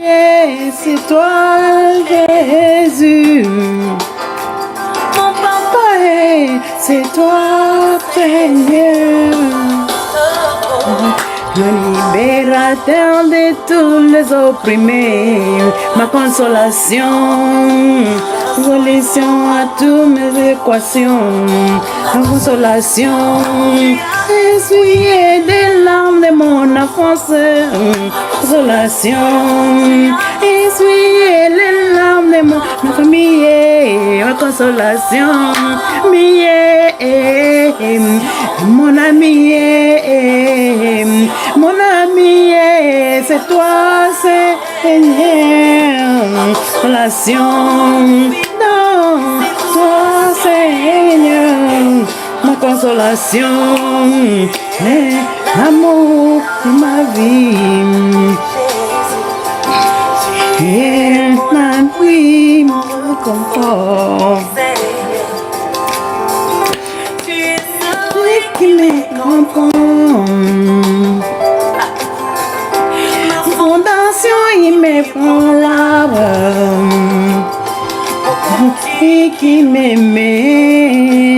Et c'est toi, Jésus. Mon papa, c'est toi, Seigneur. Le libérateur de tous les opprimés, ma consolation, solution à toutes mes équations, ma consolation, essuyer des larmes de mon enfance, consolation, essuyer les larmes de ma famille, ma consolation, mon ami, c'est toi, Seigneur, consolation, non, toi, Seigneur, ma consolation, l'amour de ma vie, et ma vie, mon confort. Qui me comprend. Fondation, il me prend l'arbre. Et qui m'aimait,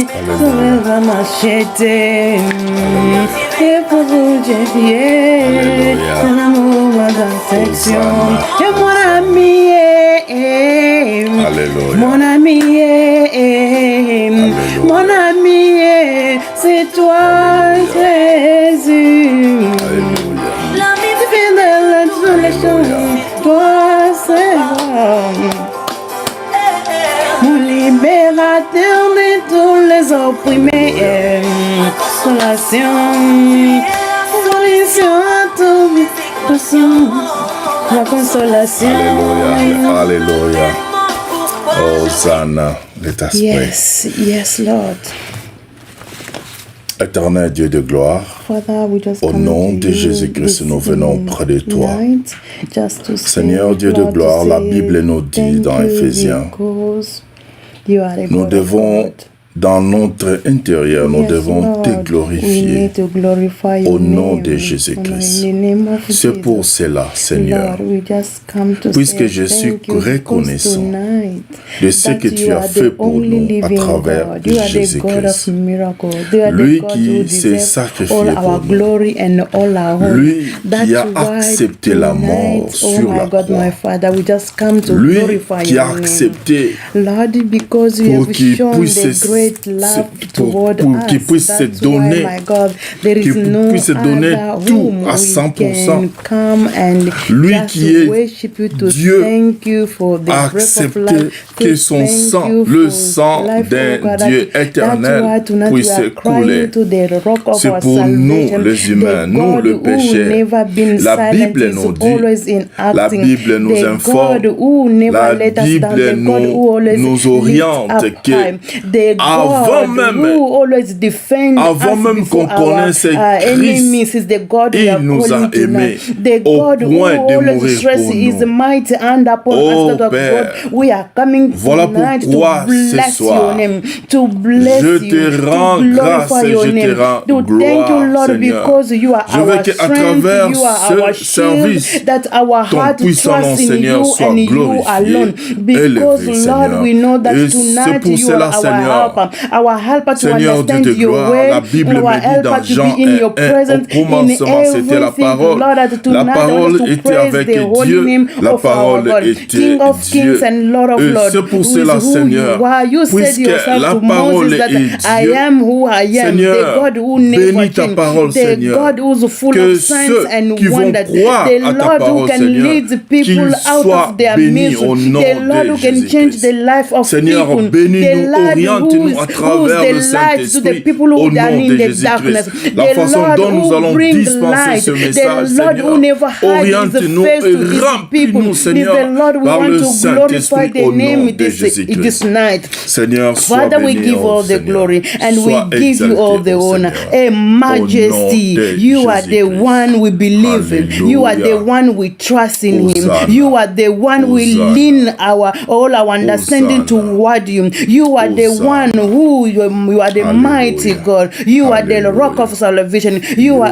va m'acheter. Et pour vous, j'ai fier. Mon amour, ma affection. Et mon ami, mon ami, mon ami, c'est toi, Jésus. L'ami fidèle de toutes les choses, toi, c'est moi. Mon libérateur de tous les opprimés, consolation, solution à tout, la consolation. Alléluia, alléluia. Hosanna, let us pray. Yes, Lord. Éternel Dieu de gloire, Father, we just au nom de Jésus-Christ, nous venons près de toi. Seigneur Dieu de gloire, la Bible nous dit dans Éphésiens, nous devons, dans notre intérieur, nous devons te glorifier au nom de Jésus-Christ. C'est pour cela, Seigneur, puisque je suis reconnaissant de ce que tu as fait pour nous à travers Jésus-Christ. Lui qui s'est sacrifié pour nous. Lui qui a accepté la mort sur la croix. Lui qui a accepté pour qu'il puisse se donner, tout à 100%. Lui qui est Dieu a accepté que son sang, le sang d'un Dieu éternel, puisse couler. C'est pour nous les humains, nous le péché. La Bible nous dit, la Bible nous informe, la Bible nous oriente que avant même qu'on connaisse Christ, il nous a aimés au point de mourir pour nous. Oh Père, voilà pourquoi ce soir, je te rends grâce et je te rends gloire, Seigneur. Je veux qu'à travers ce service, ton puissant nom, Seigneur, soit glorifié, élevé, Seigneur. Et c'est pour cela, Seigneur, Seigneur Dieu de gloire, la Bible me dit dans Jean 1, au commencement c'était la parole. La parole était avec Dieu, la parole était Dieu. Et c'est pour cela, Seigneur, puisque la parole est Dieu, Seigneur, bénis ta parole, Seigneur, que ceux qui vont croire à ta parole, Seigneur, qu'ils soient bénis au nom de Jésus-Christ. Seigneur, bénis-nous, oriente-nous à travers le Saint-Esprit au nom de Jésus-Christ. La façon dont nous allons dispenser ce message, Seigneur, oriente-nous et remplis-nous, Seigneur, par le Saint-Esprit au nom de Jésus-Christ. Seigneur, sois béni, oh Seigneur. And we give you all the honor. Majesty, you are the one we believe in. You are the one we trust in Him. You are the one we lean all our understanding toward you. You are the one who you are, the mighty God. You are the rock of salvation. You are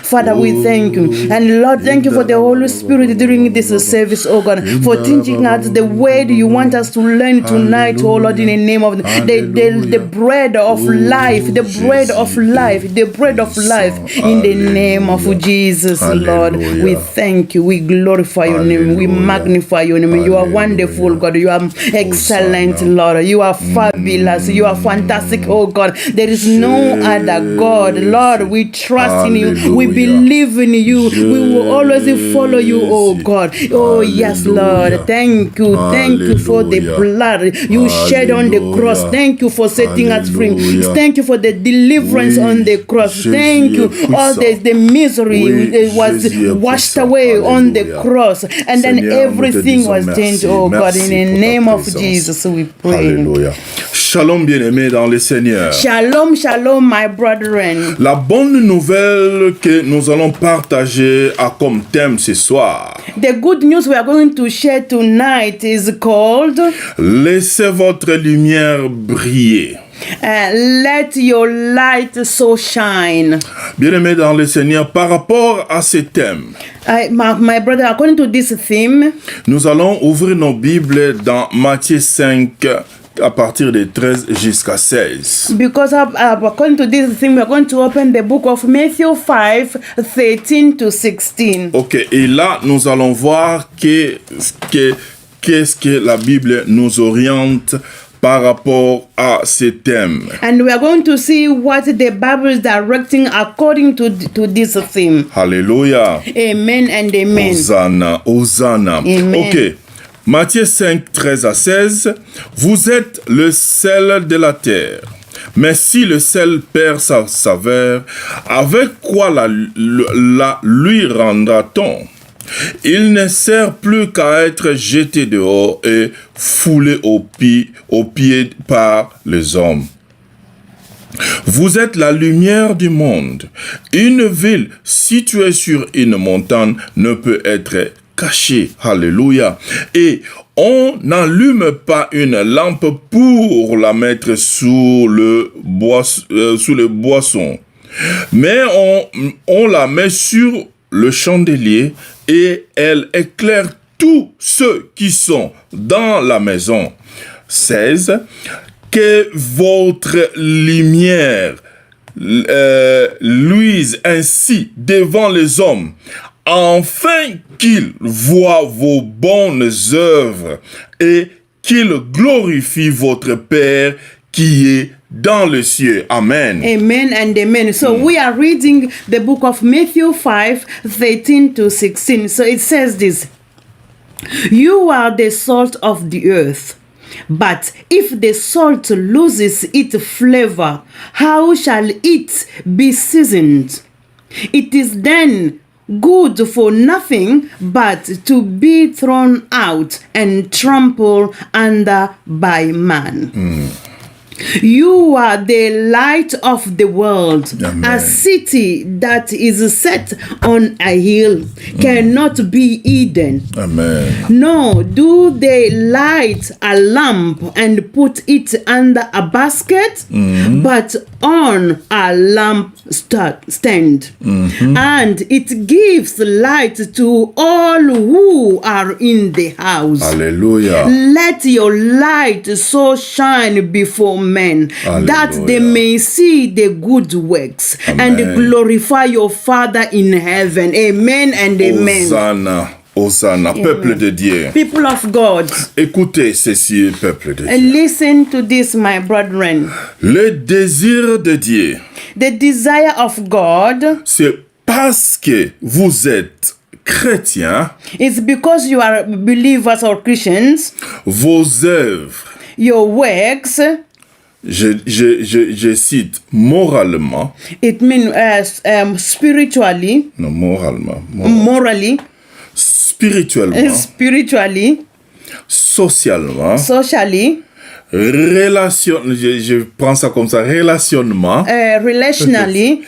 Father, we thank you. And Lord, thank you for the Holy Spirit during this service, oh God, for teaching us the word you want us to learn tonight, oh Lord, in the name of the bread of life, the bread of life, the bread of life, in the name of Jesus, Lord. We thank you. We glorify your name. We magnify your name. You are wonderful, God. You are excellent, Lord. You are fabulous. You are fantastic, oh God. There is no other God. Lord, we trust in you. We believe in you. We will always follow you, oh God. Oh, yes, Lord. Thank you. Thank you for the blood you shed on the cross. Thank you for setting us free. Thank you for the deliverance on the cross. Thank you. All the misery was washed away on the cross. And then everything was changed, oh God. In the name of Jesus, we pray. Alléluia. Shalom, bien-aimés dans le Seigneur. Shalom, shalom, my brethren. La bonne nouvelle que nous allons partager a comme thème ce soir. The good news we are going to share tonight is called Laissez votre lumière briller. Let your light so shine. Bien-aimés dans le Seigneur, par rapport à ce thème, my brother, according to this theme, nous allons ouvrir nos Bibles dans Matthieu 5 à partir de 13 jusqu'à 16. Because according to this theme, we are going to open the book of Matthew 5, 13 to 16. Ok, et là, nous allons voir qu'est-ce que la Bible nous oriente par rapport à ce thème. And we are going to see what the Bible is directing according to this theme. Alléluia. Amen and amen. Hosanna, Hosanna. Amen. Ok. Matthieu 5, 13 à 16. Vous êtes le sel de la terre. Mais si le sel perd sa saveur, avec quoi la lui rendra-t-on? Il ne sert plus qu'à être jeté dehors et foulé aux pieds par les hommes. Vous êtes la lumière du monde. Une ville située sur une montagne ne peut être cachée. Alléluia. Et on n'allume pas une lampe pour la mettre sous le boisson, mais on la met sur le chandelier et elle éclaire tous ceux qui sont dans la maison. 16. Que votre lumière luise ainsi devant les hommes, afin qu'ils voient vos bonnes œuvres et qu'ils glorifient votre Père qui est dans le ciel. Amen. Amen and amen. So we are reading the book of Matthew 5, 13 to 16. So it says this: You are the salt of the earth. But if the salt loses its flavor, how shall it be seasoned? It is then good for nothing but to be thrown out and trampled under by man. You are the light of the world. Amen. A city that is set on a hill cannot be hidden. Amen. No, do they light a lamp and put it under a basket, but on a lamp stand, and it gives light to all who are in the house. Hallelujah. Let your light so shine before men, that they may see the good works and glorify your Father in heaven. Amen and amen. Hosanna, Hosanna, peuple de Dieu. People of God, Écoutez ceci, peuple de Dieu. listen to this, my brethren. Le désir de Dieu, The desire of God c'est parce que vous êtes chrétiens, is because you are believers or Christians, vos œuvres, your works, je cite moralement, it means spiritually, non moralement, morally, spirituellement, spiritually, socialement, socially, je prends ça comme ça, relationnement, relationally,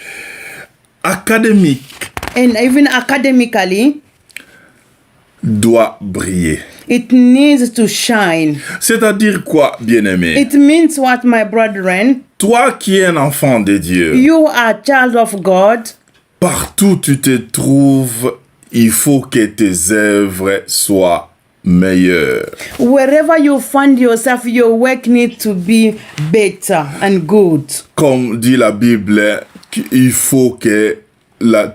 académique, and even academically, doit briller. It needs to shine. C'est-à-dire quoi, bien-aimé? It means what, my brethren? Toi qui es un enfant de Dieu, You are a child of God. partout où tu te trouves, il faut que tes œuvres soient meilleures. Wherever you find yourself, your work needs to be better and good. Comme dit la Bible, il faut que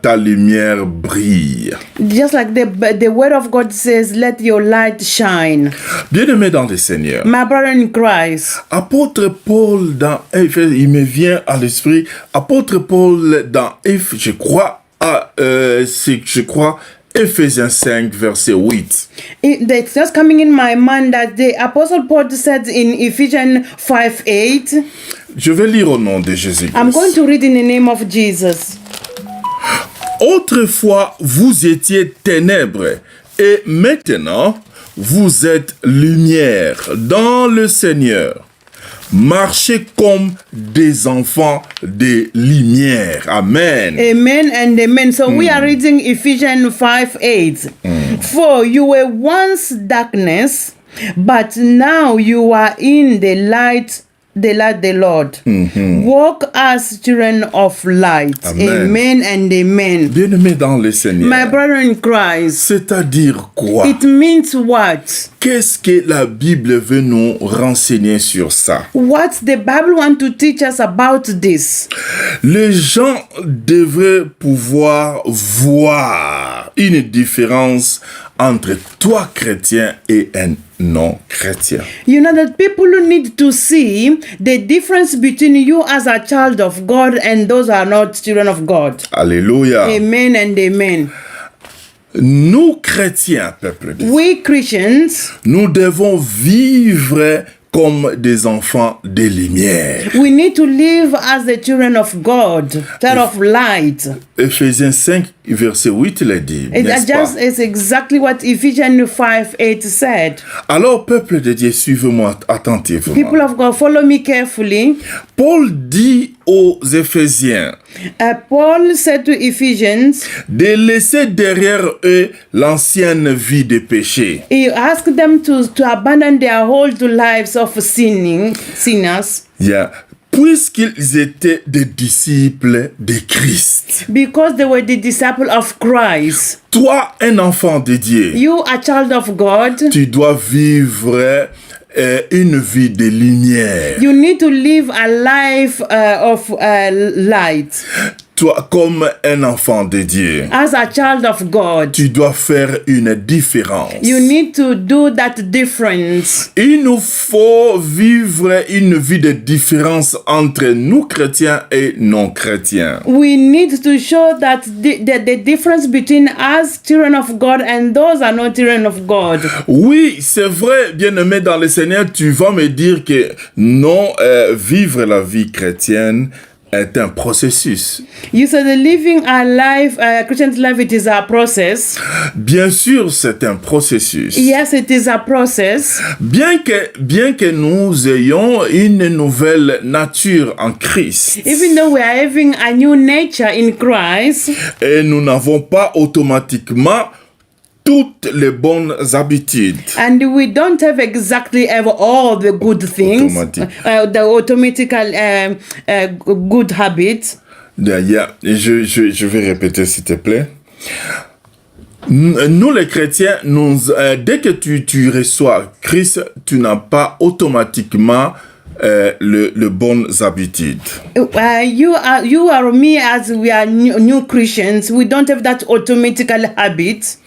ta lumière brille. Just like the word of God says, let your light shine. Bien-aimé dans le Seigneur, My brother in Christ, apôtre Paul dans Éphésiens, il me vient à l'esprit, apôtre Paul dans je crois, Éphésiens 5, verset 8. it's just coming in my mind that the Apostle Paul said in Ephesians 5:8. Je vais lire au nom de Jésus-Christ. I'm going to read in the name of Jesus. Autrefois, vous étiez ténèbres, et maintenant, vous êtes lumière dans le Seigneur. Marchez comme des enfants de lumière. Amen. Amen and amen. So we are reading Ephesians 5:8. For you were once darkness, but now you are in the light, the Lord. Walk as children of light. Amen. Amen and amen. Bien-aimé dans le Seigneur. My brother in Christ, C'est-à-dire quoi? it means what? Qu'est-ce que la Bible veut nous renseigner sur ça? What the Bible wants to teach us about this? Les gens devraient pouvoir voir une différence entre toi chrétien et un non-chrétien. You know that people need to see the difference between you as a child of God and those who are not children of God. Alléluia. Amen and amen. Nous chrétiens, peuple de Dieu, We Christians, nous devons vivre comme des enfants de lumière. we need to live as the children of God, child of light. Éphésiens 5, verset 8 le dit, n'est-ce pas? It's exactly what Ephesians 5:8 said. Alors, peuple de Dieu, suivez-moi attentivement. People of God, follow me carefully. Paul dit aux Éphésiens Paul said to Ephesians, de laisser derrière eux l'ancienne vie de péché. he asked them to abandon their old lives of sinners. Yeah. Puisqu'ils étaient des disciples de Christ. Because they were the disciple of Christ. Toi, un enfant de Dieu, You, a child of God, tu dois vivre une vie de lumière. you need to live a life of light. Toi, comme un enfant de Dieu, As a child of God, tu dois faire une différence. you need to do that difference. Il nous faut vivre une vie de différence entre nous chrétiens et non chrétiens. We need to show that the difference between us, children of God, and those are not children of God. Oui, c'est vrai, bien-aimé dans le Seigneur, tu vas me dire que non, vivre la vie chrétienne est un processus. You said the living a life, Christian life, it is a process. Bien sûr, c'est un processus. Yes, it is a process. Bien que nous ayons une nouvelle nature en Christ, Even though we are having a new nature in Christ, et nous n'avons pas automatiquement toutes les bonnes habitudes. and we don't have exactly all the good things, Automatic. The automatical good habits. D'ailleurs, je vais répéter s'il te plaît. Nous les chrétiens, dès que tu reçois Christ, tu n'as pas automatiquement les bonnes habitudes. You are me, as we are new Christians. We don't have that automatical habit.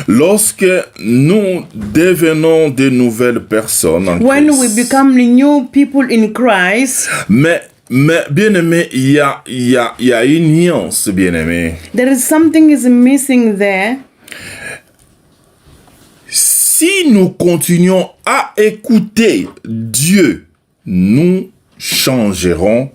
Lorsque nous devenons de nouvelles personnes en When Christ, we become new people in Christ, mais bien-aimé, il y a une nuance, bien-aimé. there is something is missing there. Si nous continuons à écouter Dieu, nous changerons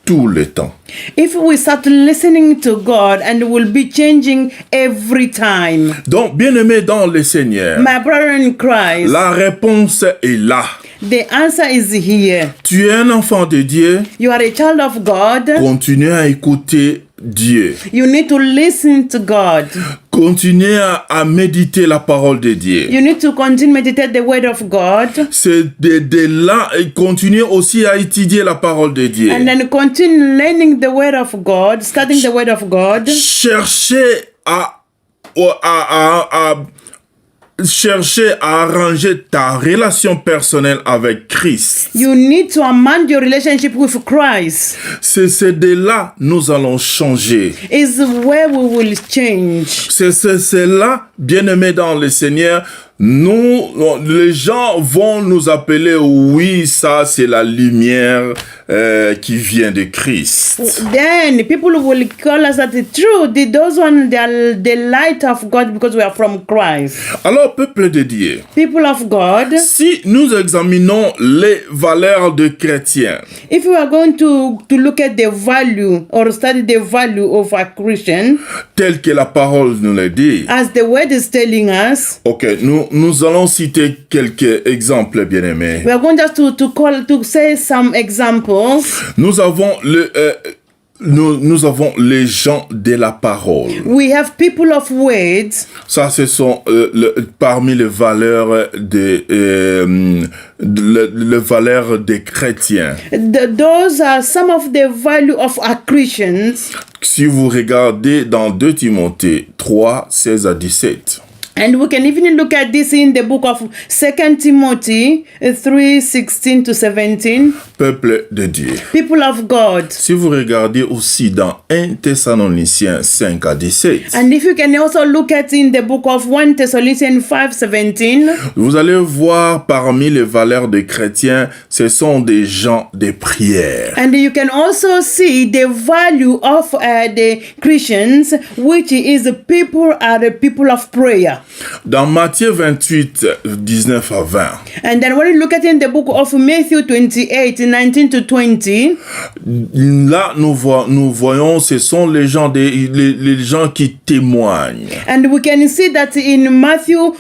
tout le temps. If we start listening to God, and we'll be changing every time. Donc, bien-aimé dans le Seigneur, My brother in Christ, la réponse est là. the answer is here. Tu es un enfant de Dieu, You are a child of God. continue à écouter Dieu. You need to listen to God. Continuez à méditer la parole de Dieu. You need to continue meditate the word of God. C'est de là, et continuez aussi à étudier la parole de Dieu. And then continue learning the word of God, studying the word of God. Cherchez à arranger ta relation personnelle avec Christ. You need to amend your relationship with Christ. C'est de là nous allons changer. Is where we will change. C'est là, bien-aimés dans le Seigneur, les gens vont nous appeler, oui, ça c'est la lumière qui vient de Christ. Then people will call us that true. Those ones, they are the light of God because we are from Christ. Alors, peuple de Dieu, People of God, si nous examinons les valeurs de chrétiens, if we are going to look at the value or study the value of a Christian, tel que la parole nous le dit, as the word is telling us, ok, nous allons citer quelques exemples, bien-aimés. we are going just to say some examples. Nous avons nous avons les gens de la parole. We have people of words. Ça, ce sont parmi les valeurs les valeurs des chrétiens. Those are some of the value of our Christians. Si vous regardez dans 2 Timothée 3, 16 à 17. And we can even look at this in the book of 2 Timothy 3, 16 to 17. Peuple de Dieu. People of God. Si vous regardez aussi dans 1 Thessaloniciens 5 à 17. And if you can also look at in the book of 1 Thessalonians 5, 17. Vous allez voir parmi les valeurs des chrétiens, ce sont des gens de prière. And you can also see the value of the Christians, which is people are the people of prayer. Dans Matthieu 28, 19 à 20. And then when you look at in the book of Matthew 28, 19 to 20. Là, nous voyons, ce sont les gens qui témoignent. And we can see that in Matthew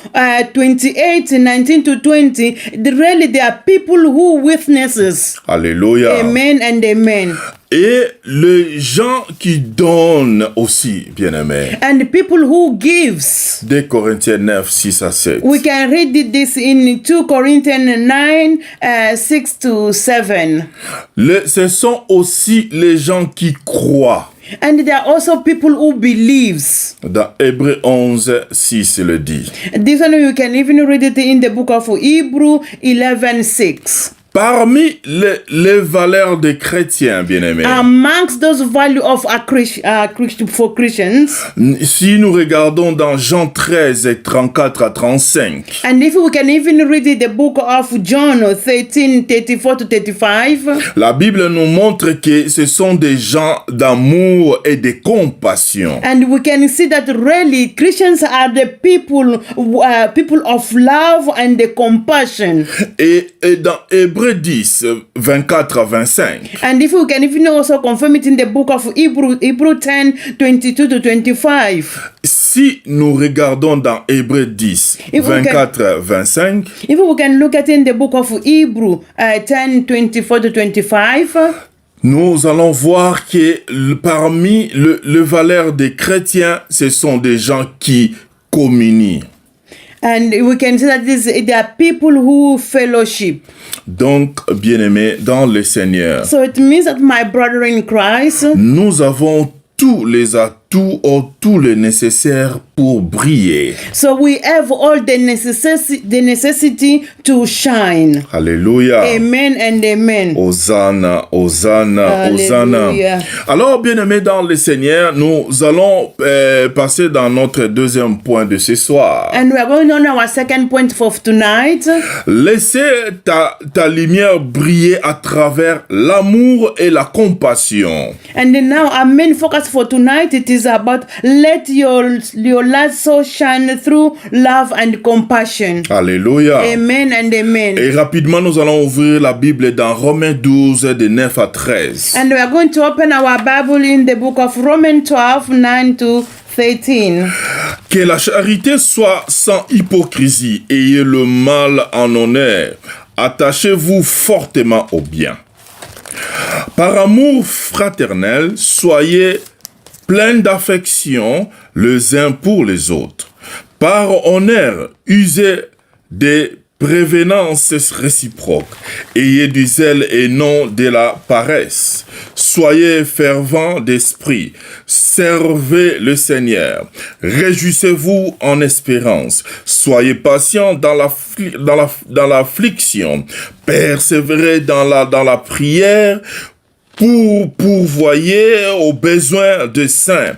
28, 19 to 20, really there are people who witnesses. Alléluia. Amen and amen. Et les gens qui donnent aussi, bien-aimés. And the people who gives. 2 Corinthiens 9, 6 à 7. We can read this in 2 Corinthians 9, 6 to 7. Ce sont aussi les gens qui croient. And there are also people who believes. Dans Hébreux 11, 6 le dit. This one you can even read it in the book of Hebrew 11, 6. Parmi les valeurs des chrétiens, bien-aimés. Amongst those values of for Christians. Si nous regardons dans Jean 13, 34 à 35. And if we can even read the book of John 13, 34 to 35. La Bible nous montre que ce sont des gens d'amour et de compassion. And we can see that really Christians are the people of love and the compassion. Et dans Hébreux 10, 24 à 25. And if we can even also confirm it in the book of Hebrew 10, 22 to 25. Si nous regardons dans Hébreux 10, 24 à 25. If we can look at in the book of Hebrew 10, 24 to 25. Nous allons voir que parmi les valeurs des chrétiens, ce sont des gens qui communient. And we can see that there are people who fellowship. Donc, bien-aimés dans le Seigneur, So it means that my brother in Christ, nous avons tous les atouts tout le nécessaire pour briller. so we have all the necessity to shine. Alléluia. Amen and amen. Hosanna, Hosanna, Hosanna. Hallelujah. Alors, bien-aimés dans le Seigneur, nous allons passer dans notre deuxième point de ce soir. And we are going on our second point for tonight. Laissez ta lumière briller à travers l'amour et la compassion. And then now our main focus for tonight, it is about let your light so shine through love and compassion. Alléluia. Amen and amen. Et rapidement, nous allons ouvrir la Bible dans Romains 12, de 9 à 13. And we are going to open our Bible in the book of Romans 12, 9 to 13. Que la charité soit sans hypocrisie, ayez le mal en honneur, attachez-vous fortement au bien. Par amour fraternel, soyez pleins d'affection les uns pour les autres. Par honneur, usez des prévenances réciproques. Ayez du zèle et non de la paresse. Soyez fervents d'esprit. Servez le Seigneur. Réjouissez-vous en espérance. Soyez patients dans l'affliction. Persévérez dans la prière. Pour pourvoyer aux besoins des saints,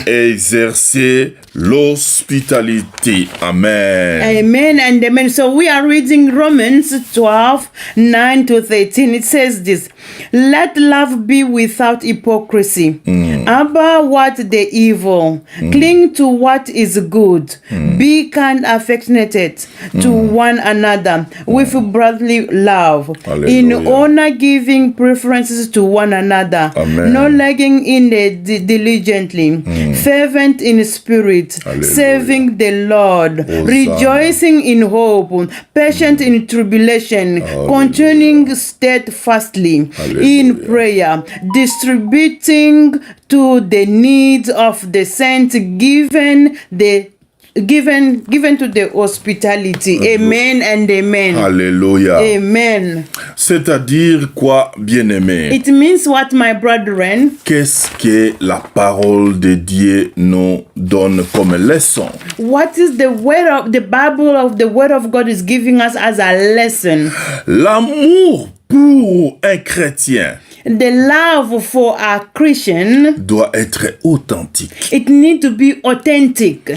exercer l'hospitalité. Amen. Amen and amen. So we are reading Romans 12, 9 to 13. It says this: let love be without hypocrisy. Abhor what the evil. Cling to what is good. Be kind, affectionate to one another with brotherly love. Hallelujah. In honor, giving preferences to one another. Amen. Not lagging in diligently. Fervent in spirit. Hallelujah. Serving the Lord. Hosanna. Rejoicing in hope. Patient in tribulation. Continuing steadfastly in prayer. Distributing to the needs of the saints, given to the hospitality. Amen and amen. Alléluia. Amen. C'est-à-dire quoi, bien-aimé? It means what, my brethren? Qu'est-ce que la parole de Dieu nous donne comme leçon? What is the word of the Bible of the word of God is giving us as a lesson? L'amour pour un chrétien The love for a Christian, doit être authentique. it needs to be authentic.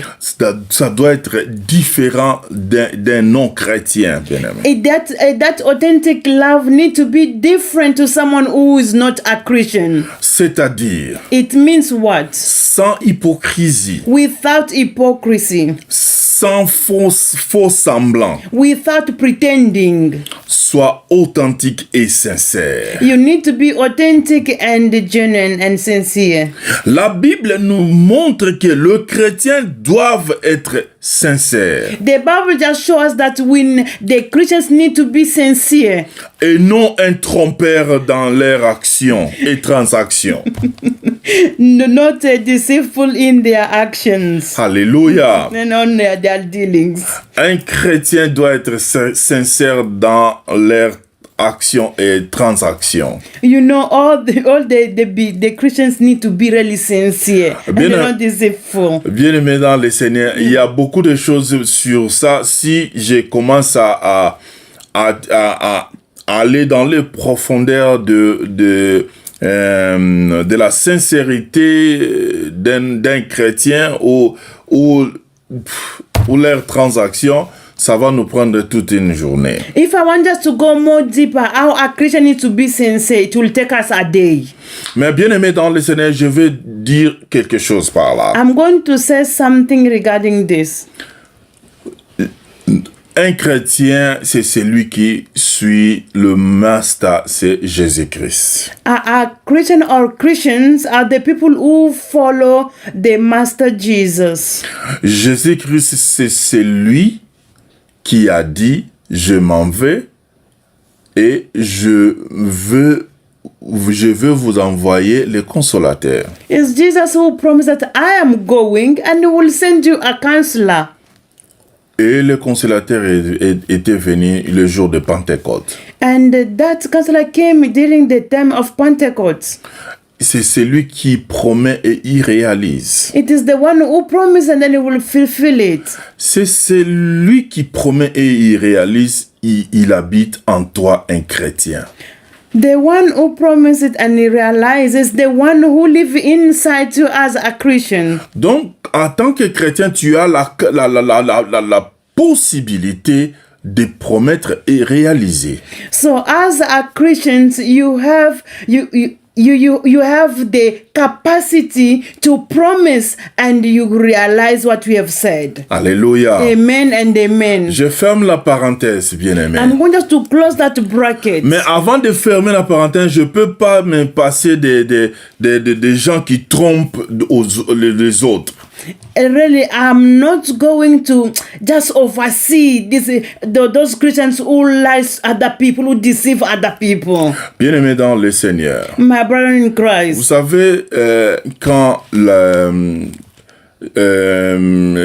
Ça doit être différent d'un non-chrétien, bien-aimé. That authentic love needs to be different to someone who is not a Christian. C'est-à-dire, It means what? sans hypocrisie, Without hypocrisy, sans faux semblant, without pretending. sois authentique et sincère. You need to be authentic and genuine and sincere. La Bible nous montre que le chrétien doit être sincère The Bible just shows us that when the Christians need to be sincere et non un trompeur dans leurs actions et transactions. not deceitful in their actions Alléluia. and on their dealings. Un chrétien doit être sincère dans leurs actions et transactions. You know, all the Christians need to be really sincere and Bien, they're not deceitful. Bien-aimé dans le Seigneur, il y a beaucoup de choses sur ça. Si je commence à aller dans les profondeurs de la sincérité d'un chrétien ou leurs transactions, ça va nous prendre toute une journée. If I want us to go more deeper, how a Christian needs to be sincere, it will take us a day. Mais bien aimé dans le Seigneur, je veux dire quelque chose par là. I'm going to say something regarding this. Un chrétien, c'est celui qui suit le master, c'est Jésus-Christ. A Christian or Christians are the people who follow the Master Jesus. Jésus-Christ, c'est celui qui a dit, je m'en vais et je veux vous envoyer le consolateur. It's Jesus who promised that I am going and will send you a counselor. Et le consolateur était venu le jour de Pentecôte. And that counselor came during the time of Pentecost. C'est celui qui promet et il réalise. It is the one who promised and then he will fulfill it. C'est celui qui promet et il réalise, il habite en toi un chrétien. The one who promised it and he realizes the one who lives inside you as a Christian. Donc, en tant que chrétien, tu as la possibilité de promettre et réaliser. So as a Christian, you have the capacity to promise and you realize what we have said. Alléluia. Amen and amen. Je ferme la parenthèse, bien-aimé. I'm going just to close that bracket. Mais avant de fermer la parenthèse, je peux pas me passer des gens qui trompent les autres. really, I'm not going to just oversee those Christians who lies other people, who deceive other people. Bien-aimé dans le Seigneur. My brother in Vous Christ. savez, quand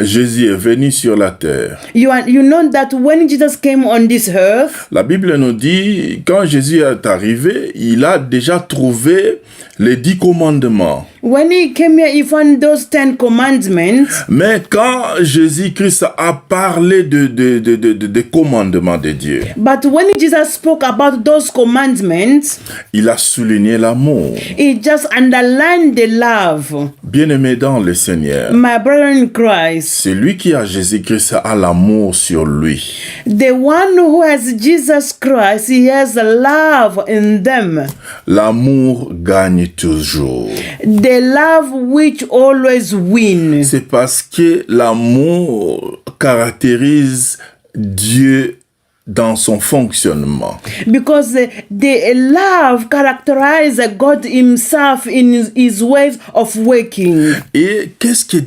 Jésus est venu sur la terre, You know that when Jesus came on this earth, la Bible nous dit, quand Jésus est arrivé, il a déjà trouvé les 10 commandements. when he came here, he found those 10 commandments. Mais quand Jésus-Christ a parlé des commandements de Dieu, But when Jesus spoke about those commandments, il a souligné l'amour. he just underlined the love. Bien-aimé dans le Seigneur, My brother in Christ, celui qui a Jésus-Christ a l'amour sur lui. the one who has Jesus Christ, he has love in them. L'amour gagne toujours. The love which always wins. C'est parce que l'amour caractérise Dieu dans son fonctionnement. Because the love characterizes God himself in his ways of working. Et qu'est-ce que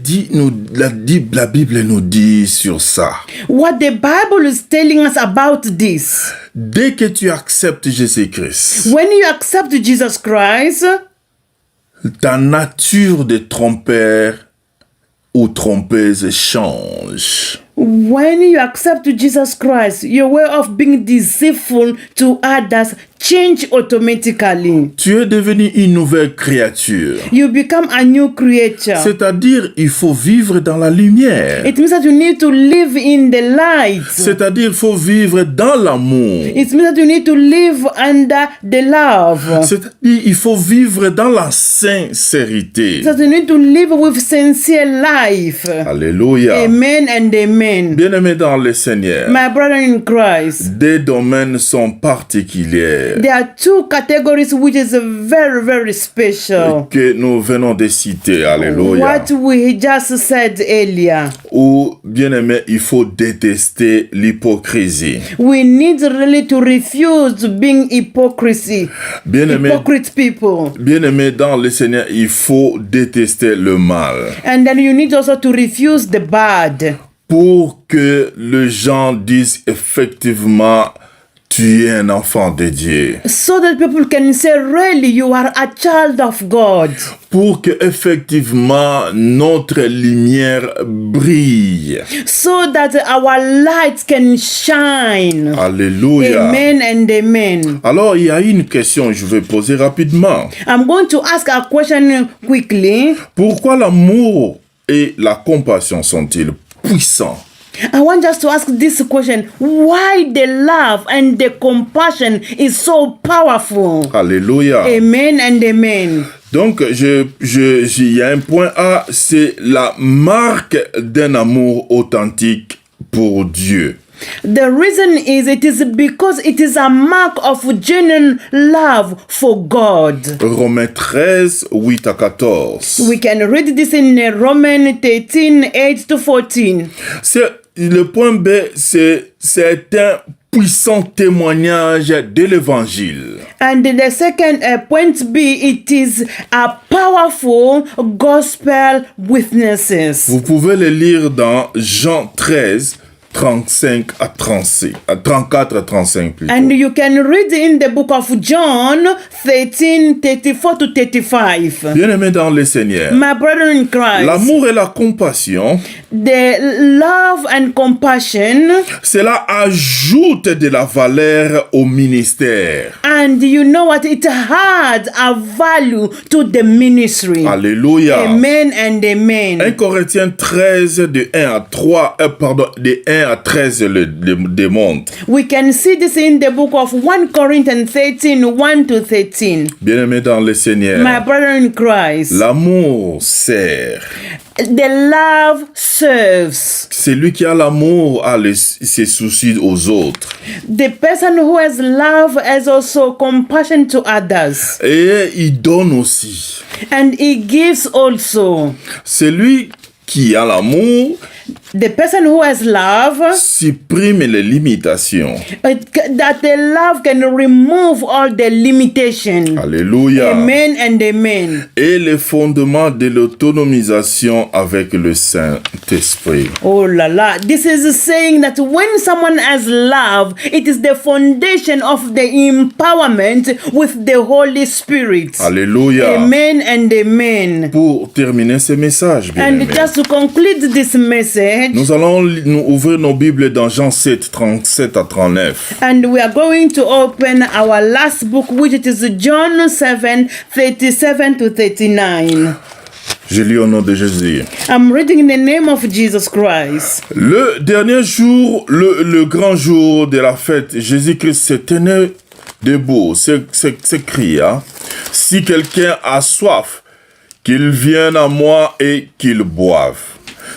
la Bible nous dit sur ça? What the Bible is telling us about this. Dès que tu acceptes Jésus-Christ, When you accept Jesus Christ, ta nature de trompeur ou trompeuse change. when you accept Jesus Christ, your way of being deceitful to others change automatically. Tu es devenu une nouvelle créature. You become a new creature. C'est-à-dire, il faut vivre dans la lumière. It means that you need to live in the light. C'est-à-dire, il faut vivre dans l'amour. It means that you need to live under the love. C'est-à-dire, il faut vivre dans la sincérité. That you need to live with sincere life. Alléluia. Amen and amen. Bien-aimé dans le Seigneur, My brother in Christ, des domaines sont particuliers there are 2 categories which is very, very special. que nous venons de citer. Alléluia. What we just said earlier. Où, bien-aimé, il faut détester l'hypocrisie. We need really to refuse being hypocrisy. Bien-aimé, Hypocrite people. bien-aimé dans le Seigneur, il faut détester le mal. And then you need also to refuse the bad. Pour que les gens disent effectivement, tu es un enfant de Dieu. So that people can say, really, you are a child of God. Pour que effectivement notre lumière brille. So that our light can shine. Alléluia. Amen and amen. Alors, il y a une question que je vais poser rapidement. I'm going to ask a question quickly. Pourquoi l'amour et la compassion sont-ils puissants? I want just to ask this question. Why the love and the compassion is so powerful? Alléluia. Amen and amen. Donc, il y a un point A, c'est la marque d'un amour authentique pour Dieu. The reason is it is because it is a mark of genuine love for God. Romains 13, 8 à 14. We can read this in Romans 13, 8 to 14. Le point B, c'est un puissant témoignage de l'évangile. And the second point B, it is a powerful gospel witnesses. Vous pouvez le lire dans Jean 13, 35 à 36, à 34 à 35 plutôt. And you can read in the book of John 13, 34 to 35. Bien-aimé dans le Seigneur, My brother in Christ, l'amour et la compassion, the love and compassion, cela ajoute de la valeur au ministère. and you know what? It had a value to the ministry. Alléluia. Amen and amen. 1 Corinthiens 13, de 1 à 3, de 1 à 13 le démontre. We can see this in the book of 1 Corinthians 13, 1 to 13. Bien-aimé dans le Seigneur, My brother in Christ, l'amour sert. the love serves. Celui qui a l'amour a ses soucis aux autres. The person who has love has also compassion to others. Et il donne aussi. And he gives also. Celui qui a l'amour The person who has love, supprime les limitations. that the love can remove all the limitations. Alléluia. Amen and amen. Et les fondements de l'autonomisation avec le Saint-Esprit. Oh la la. This is saying that when someone has love, it is the foundation of the empowerment with the Holy Spirit. Alléluia. Amen and amen. Pour terminer ce message, And bien-aimés, just to conclude this message, nous allons nous ouvrir nos Bibles dans Jean 7, 37 à 39. and we are going to open our last book, which it is John 7, 37 to 39. Je lis au nom de Jésus. I'm reading in the name of Jesus Christ. Le dernier jour, le grand jour de la fête, Jésus-Christ se tenait debout, s'écria, « Si quelqu'un a soif, qu'il vienne à moi et qu'il boive.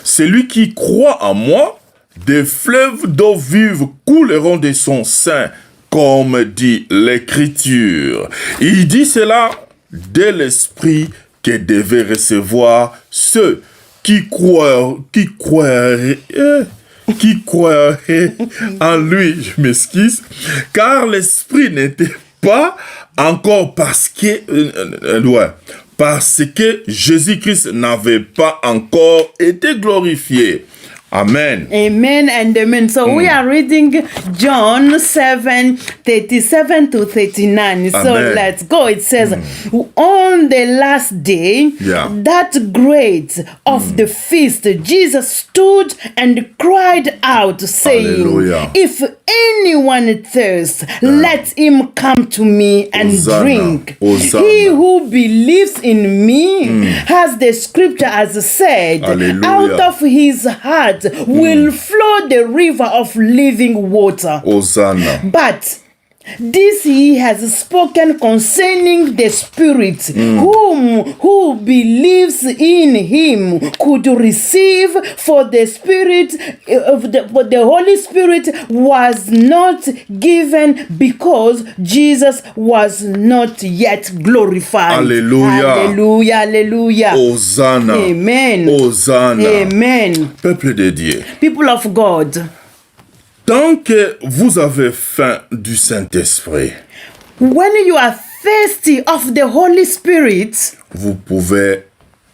Celui qui croit en moi, des fleuves d'eau vive couleront de son sein, comme dit l'Écriture. » Il dit cela de l'Esprit que devaient recevoir ceux qui croiraient en lui. Je m'excuse, car l'Esprit n'était pas encore parce que Jésus-Christ n'avait pas encore été glorifié. Amen. Amen and amen. So we are reading John 7, 37 to 39. So Amen. let's go. It says, on the last day, that great of the feast, Jesus stood and cried out, saying, Hallelujah. If anyone thirsts, let him come to me and Hosanna. drink. Hosanna. He who believes in me, as the scripture has said, Hallelujah. out of his heart will flow the river of living water. Hosanna. But this he has spoken concerning the Spirit, who believes in him could receive, for the Spirit but the Holy Spirit was not given because Jesus was not yet glorified. Hallelujah. Hallelujah. Hallelujah. Hosanna. Amen. Hosanna. Amen. Peuple de Dieu. People of God, Tant que vous avez faim du Saint-Esprit, when you are thirsty of the Holy Spirit, vous pouvez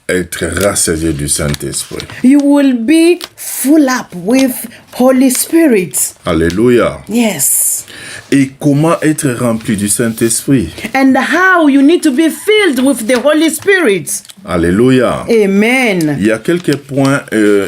être rassasié du Saint-Esprit. you will be full up with Holy Spirit. Alléluia. Yes. Et comment être rempli du Saint-Esprit? And how you need to be filled with the Holy Spirit. Alléluia. Amen. Il y a quelques points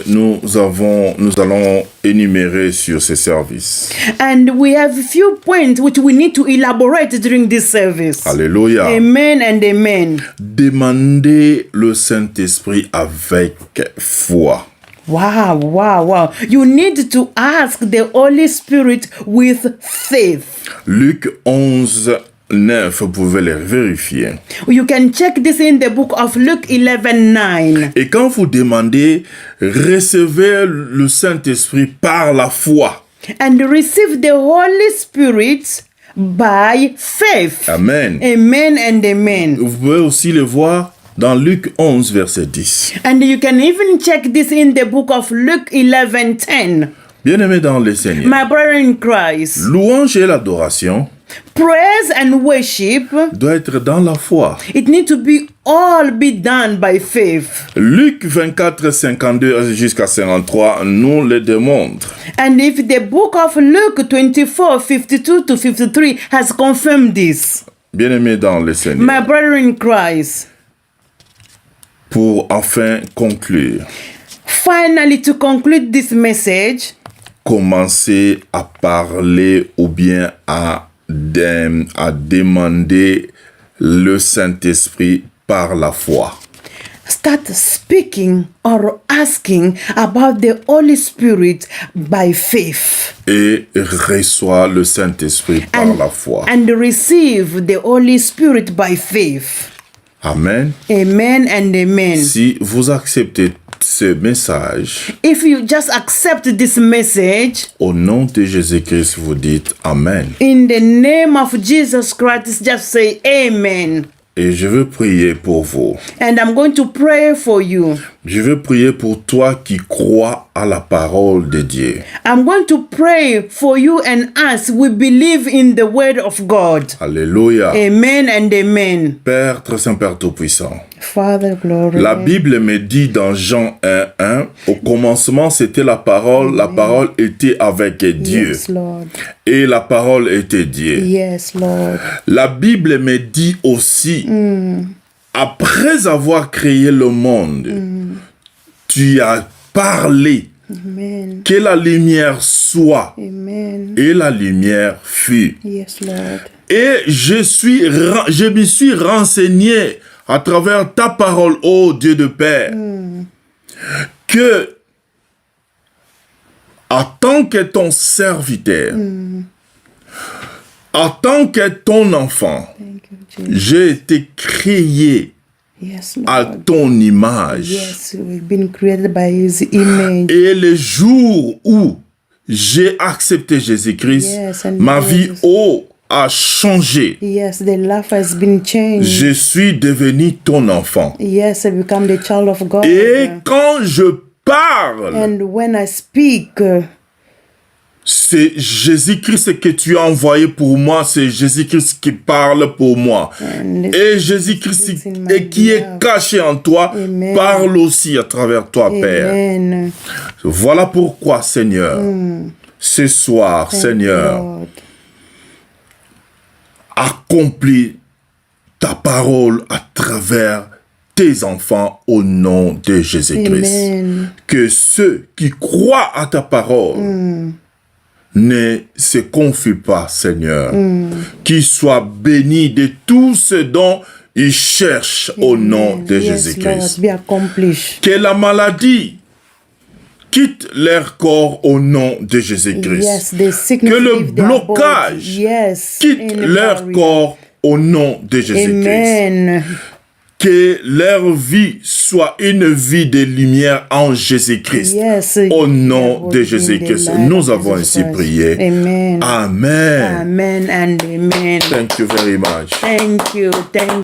nous allons énumérer sur ces services. And we have a few points which we need to elaborate during this service. Alléluia. Amen and amen. Demandez le Saint-Esprit avec foi. Wow, wow, wow. You need to ask the Holy Spirit with faith. Luc 11, 9, vous pouvez les vérifier. You can check this in the book of Luke 11:9. Et quand vous demandez, recevez le Saint-Esprit par la foi. And receive the Holy Spirit by faith. Amen. Amen and amen. Vous pouvez aussi le voir dans Luc 11, verset 10. And you can even check this in the book of Luke 11:10. Bien-aimés dans le Seigneur, My brother in Christ, louange et l'adoration praise and worship, doit être dans la foi. it needs to be all be done by faith. Luc 24, 52 jusqu'à 53 nous le démontre. And if the book of Luke 24, 52 to 53 has confirmed this, Bien-aimés dans le Seigneur, my brother in Christ, pour enfin conclure, finally to conclude this message, commencez à parler ou bien à demander le Saint-Esprit par la foi. start speaking or asking about the Holy Spirit by faith. Et reçois le Saint-Esprit par la foi. And receive the Holy Spirit by faith. Amen. Amen and amen. Si vous acceptez ce message, If you just accept this message, au nom de Jésus-Christ, vous dites Amen. in the name of Jesus Christ, just say Amen. Et je veux prier pour vous. And I'm going to pray for you. Je veux prier pour toi qui crois à la parole de Dieu. I'm going to pray for you and us. We believe in the word of God. Alléluia. Amen and amen. Père, très saint, Père tout-puissant. Father, glory. La Bible me dit dans Jean 1:1, au commencement c'était la parole était avec Dieu. Yes, Lord. Et la parole était Dieu. Yes, Lord. La Bible me dit aussi, après avoir créé le monde, tu as parlé Amen. que la lumière soit. Amen. Et la lumière fut. Yes, Lord. Et je me suis renseigné à travers ta parole, ô Dieu de Père, que en tant que ton serviteur, en tant que ton enfant, Thank you, Jesus. j'ai été créé Yes, à Lord. ton image. Yes, we've been created by His image. Et le jour où j'ai accepté Jésus-Christ, Yes, and ma yes. vie a changé. Yes, the life has been changed. Je suis devenu ton enfant. Yes, I become the child of God. Et quand je parle, And when I speak, c'est Jésus-Christ que tu as envoyé pour moi, c'est Jésus-Christ qui parle pour moi. and Et Jésus-Christ in my qui est behalf. caché en toi, Amen. parle aussi à travers toi, Père. Amen. Voilà pourquoi, Seigneur, ce soir, Thank Seigneur, you, Lord. accomplis ta parole à travers tes enfants au nom de Jésus-Christ. Amen. Que ceux qui croient à ta parole ne se confient pas, Seigneur. Qu'ils soient bénis de tout ce dont ils cherchent au nom de Yes, Jésus-Christ. Lord, be accomplished. Que la maladie quitte leur corps au nom de Jésus-Christ. Yes, the sickness Que le leave their blocage body. Yes, quitte any leur barrier. corps au nom de Jésus-Christ. Amen. Que leur vie soit une vie de lumière en Jésus-Christ. Yes, Au nom their de body in the Jésus-Christ. light Nous of avons Jesus ainsi Christ. prié. Amen. Amen. Amen and amen. Thank you very much. Thank you. Thank